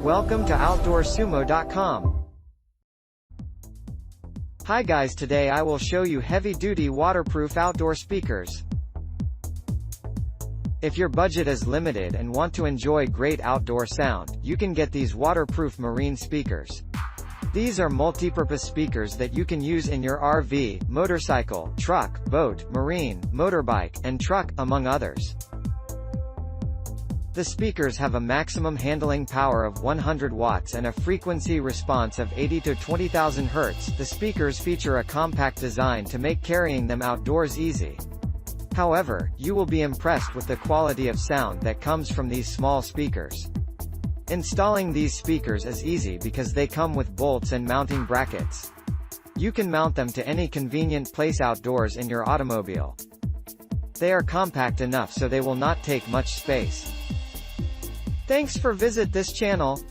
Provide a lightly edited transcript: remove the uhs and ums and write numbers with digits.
Welcome to Outdoorsumo.com. Hi guys, today I will show you heavy-duty waterproof outdoor speakers. If your budget is limited and want to enjoy great outdoor sound, you can get these waterproof marine speakers. These are multi-purpose speakers that you can use in your RV, motorcycle, truck, boat, marine, motorbike, and truck, among others. The speakers have a maximum handling power of 100 watts and a frequency response of 80 to 20,000 Hz. The speakers feature a compact design to make carrying them outdoors easy. However, you will be impressed with the quality of sound that comes from these small speakers. Installing these speakers is easy because they come with bolts and mounting brackets. You can mount them to any convenient place outdoors in your automobile. They are compact enough so they will not take much space. Thanks for visit this channel.